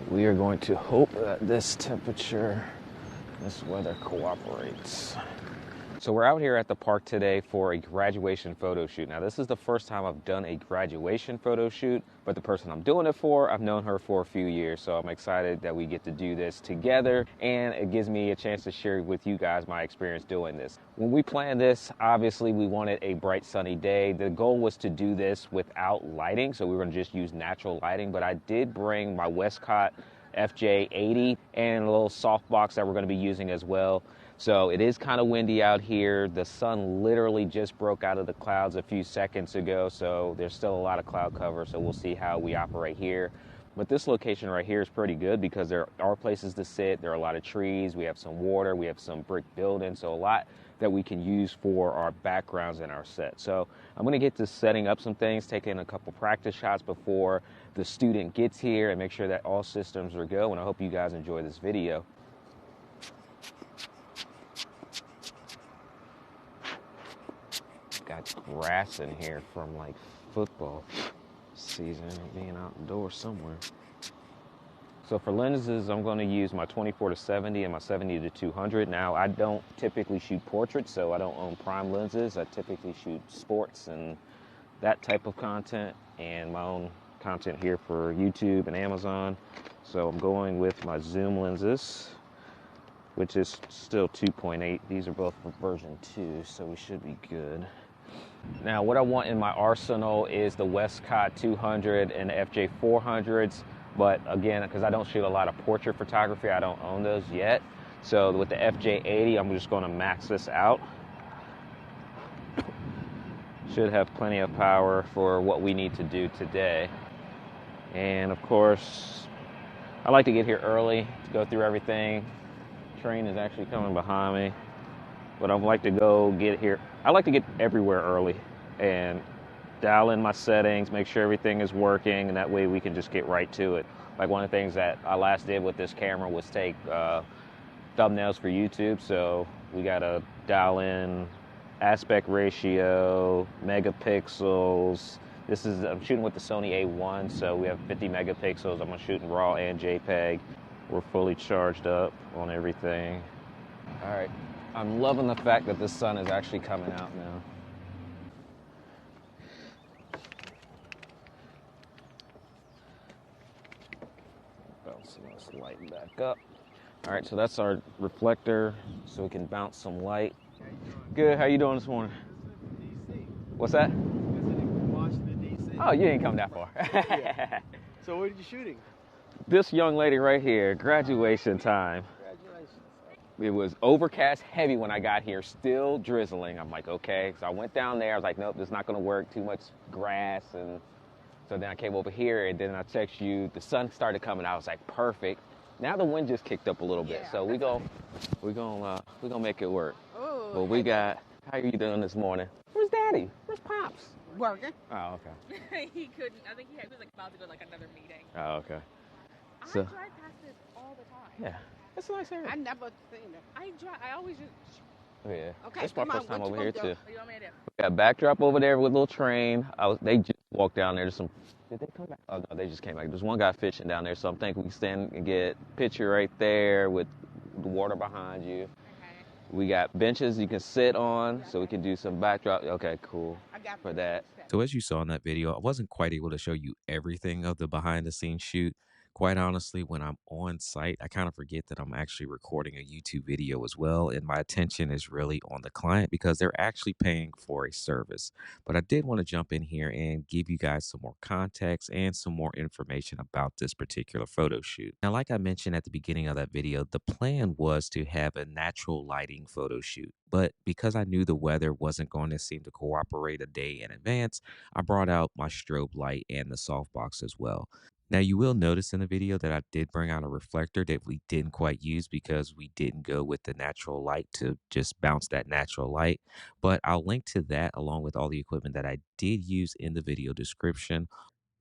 We are going to hope that this temperature, this weather cooperates. So we're out here at the park today for a graduation photo shoot. Now this is the first time I've done a graduation photo shoot, but the person I'm doing it for, I've known her for a few years. So I'm excited that we get to do this together, and it gives me a chance to share with you guys my experience doing this. When we planned this, obviously we wanted a bright sunny day. The goal was to do this without lighting, so we were gonna just use natural lighting, but I did bring my Westcott FJ80 and a little softbox that we're gonna be using as well. So it is kind of windy out here. The sun literally just broke out of the clouds a few seconds ago, so there's still a lot of cloud cover, so we'll see how we operate here. But this location right here is pretty good because there are places to sit, there are a lot of trees, we have some water, we have some brick buildings, so a lot that we can use for our backgrounds and our set. So I'm gonna get to setting up some things, taking a couple practice shots before the student gets here and make sure that all systems are go, and I hope you guys enjoy this video. Got grass in here from like football season, being outdoors somewhere. So for lenses, I'm going to use my 24-70 and my 70-200. Now I don't typically shoot portraits, so I don't own prime lenses. I typically shoot sports and that type of content, and my own content here for YouTube and Amazon. So I'm going with my zoom lenses, which is still 2.8. These are both for version 2, so we should be good. Now what I want in my arsenal is the Westcott 200 and the FJ 400s, but again, because I don't shoot a lot of portrait photography, I don't own those yet. So with the FJ 80, I'm just going to max this out. Should have plenty of power for what we need to do today. And of course, I like to get here early to go through everything. Train is actually coming behind me, but I like to go get here. I like to get everywhere early and dial in my settings, make sure everything is working, and that way we can just get right to it. Like one of the things that I last did with this camera was take thumbnails for YouTube, so we gotta dial in aspect ratio, megapixels. I'm shooting with the Sony A1, so we have 50 megapixels. I'm shooting RAW and JPEG. We're fully charged up on everything. All right. I'm loving the fact that the sun is actually coming out now. Bouncing this light back up. All right, so that's our reflector, so we can bounce some light. Good, how you doing this morning? What's that? Oh, you ain't come that far. Yeah. So what are you shooting? This young lady right here, graduation time. It was overcast, heavy when I got here, still drizzling. I'm like, okay. So I went down there. I was like, nope, this is not going to work. Too much grass. And so then I came over here, and then I text you. The sun started coming out. I was like, perfect. Now the wind just kicked up a little bit. So we're gonna make it work. Oh. But we got. How are you doing this morning? Where's Daddy? Where's Pops? Working. Oh, okay. He couldn't. I think he was like about to go to like another meeting. Oh, okay. I So- drive past this all the time. Yeah, it's a nice area. I never seen it. I always just. Yeah. Okay, It's my come on, first time what you over here gonna too. do? What do you want me to do? We got a backdrop over there with a little train. They just walked down there. There's some. Did they come back? Oh no, they just came back. There's one guy fishing down there, so I'm thinking we can stand and get a picture right there with the water behind you. Okay. We got benches you can sit on, so we can do some backdrop. Okay, cool I got for that. So as you saw in that video, I wasn't quite able to show you everything of the behind the scenes shoot. Quite honestly, when I'm on site, I kind of forget that I'm actually recording a YouTube video as well. And my attention is really on the client because they're actually paying for a service. But I did want to jump in here and give you guys some more context and some more information about this particular photo shoot. Now, like I mentioned at the beginning of that video, the plan was to have a natural lighting photo shoot. But because I knew the weather wasn't going to seem to cooperate a day in advance, I brought out my strobe light and the softbox as well. Now, you will notice in the video that I did bring out a reflector that we didn't quite use because we didn't go with the natural light to just bounce that natural light. But I'll link to that along with all the equipment that I did use in the video description.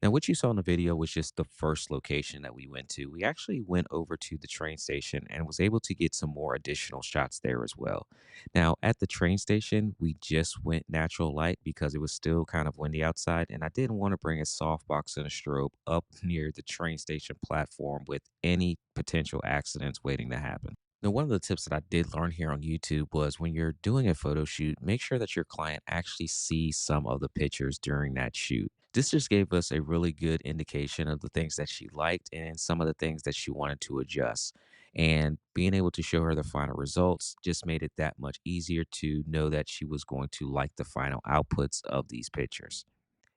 Now, what you saw in the video was just the first location that we went to. We actually went over to the train station and was able to get some more additional shots there as well. Now, at the train station, we just went natural light because it was still kind of windy outside, and I didn't want to bring a softbox and a strobe up near the train station platform with any potential accidents waiting to happen. Now, one of the tips that I did learn here on YouTube was when you're doing a photo shoot, make sure that your client actually sees some of the pictures during that shoot. This just gave us a really good indication of the things that she liked and some of the things that she wanted to adjust. And being able to show her the final results just made it that much easier to know that she was going to like the final outputs of these pictures.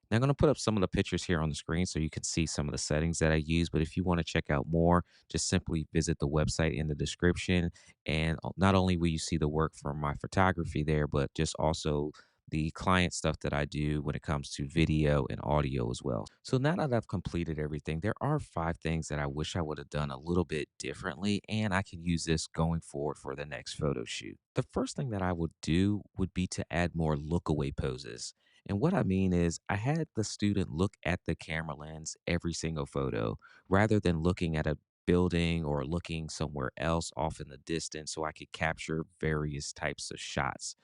Now, I'm going to put up some of the pictures here on the screen so you can see some of the settings that I use. But if you want to check out more, just simply visit the website in the description. And not only will you see the work from my photography there, but just also the client stuff that I do when it comes to video and audio as well. So now that I've completed everything, there are 5 things that I wish I would have done a little bit differently, and I can use this going forward for the next photo shoot. The first thing that I would do would be to add more look away poses. And what I mean is, I had the student look at the camera lens every single photo rather than looking at a building or looking somewhere else off in the distance so I could capture various types of shots.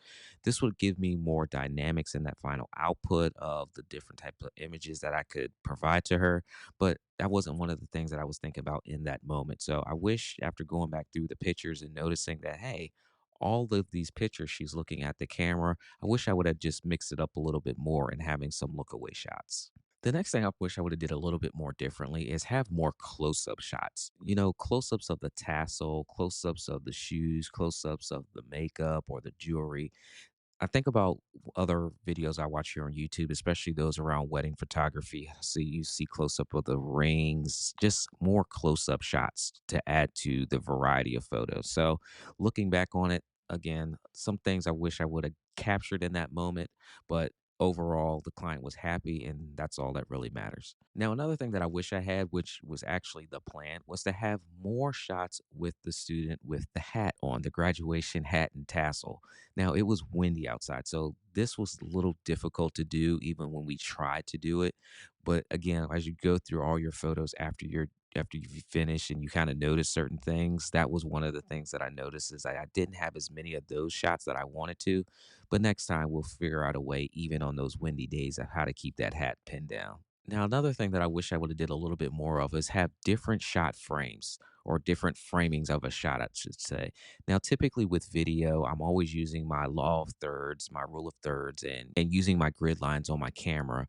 This would give me more dynamics in that final output of the different types of images that I could provide to her. But that wasn't one of the things that I was thinking about in that moment. So I wish after going back through the pictures and noticing that, hey, all of these pictures she's looking at the camera, I wish I would have just mixed it up a little bit more and having some look away shots. The next thing I wish I would have did a little bit more differently is have more close-up shots. Close-ups of the tassel, close-ups of the shoes, close-ups of the makeup or the jewelry. I think about other videos I watch here on YouTube, especially those around wedding photography. So you see close up of the rings, just more close up shots to add to the variety of photos. So looking back on it, again, some things I wish I would have captured in that moment, but overall the client was happy and that's all that really matters. Now, another thing that I wish I had, which was actually the plan, was to have more shots with the student with the hat on, the graduation hat and tassel. Now, it was windy outside, so this was a little difficult to do even when we tried to do it. But again, as you go through all your photos after you finish and you kind of notice certain things, that was one of the things that I noticed is I didn't have as many of those shots that I wanted to. But next time we'll figure out a way, even on those windy days, of how to keep that hat pinned down. Now, another thing that I wish I would have did a little bit more of is have different shot frames or different framings of a shot, I should say. Now, typically with video, I'm always using my law of thirds, my rule of thirds, and using my grid lines on my camera.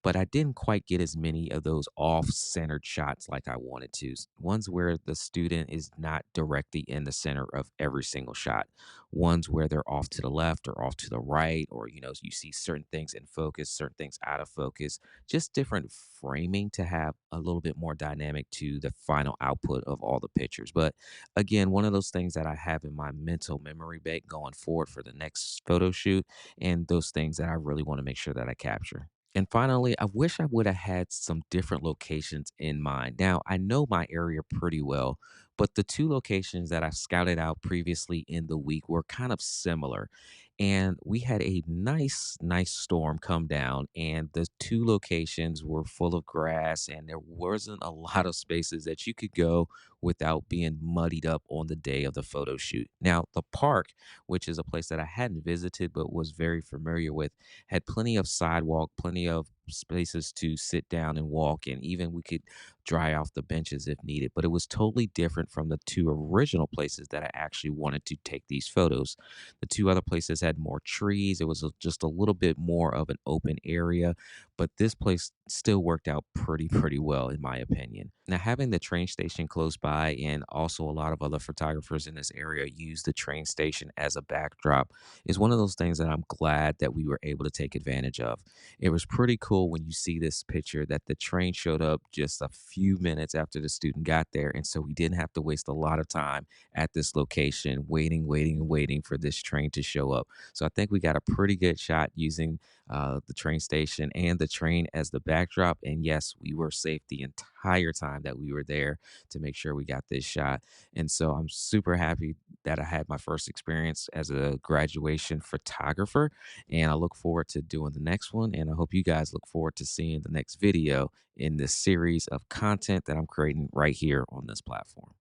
But I didn't quite get as many of those off centered shots like I wanted to. Ones where the student is not directly in the center of every single shot. Ones where they're off to the left or off to the right, or, you see certain things in focus, certain things out of focus. Just different framing to have a little bit more dynamic to the final output of all the pictures. But again, one of those things that I have in my mental memory bank going forward for the next photo shoot, and those things that I really want to make sure that I capture. And finally, I wish I would have had some different locations in mind. Now, I know my area pretty well, but the 2 locations that I scouted out previously in the week were kind of similar. And we had a nice storm come down, and the 2 locations were full of grass, and there wasn't a lot of spaces that you could go without being muddied up on the day of the photo shoot. Now, the park, which is a place that I hadn't visited but was very familiar with, had plenty of sidewalk, plenty of spaces to sit down and walk, and even we could dry off the benches if needed. But it was totally different from the 2 original places that I actually wanted to take these photos. The 2 other places had more trees. It was just a little bit more of an open area, but this place still worked out pretty well in my opinion. Now, having the train station close by and also a lot of other photographers in this area use the train station as a backdrop is one of those things that I'm glad that we were able to take advantage of. It was pretty cool when you see this picture that the train showed up just a few minutes after the student got there, and so we didn't have to waste a lot of time at this location waiting for this train to show up. So I think we got a pretty good shot using the train station and the train as the backdrop. And yes, we were safe the entire time that we were there to make sure we got this shot. And so I'm super happy that I had my first experience as a graduation photographer. And I look forward to doing the next one. And I hope you guys look forward to seeing the next video in this series of content that I'm creating right here on this platform.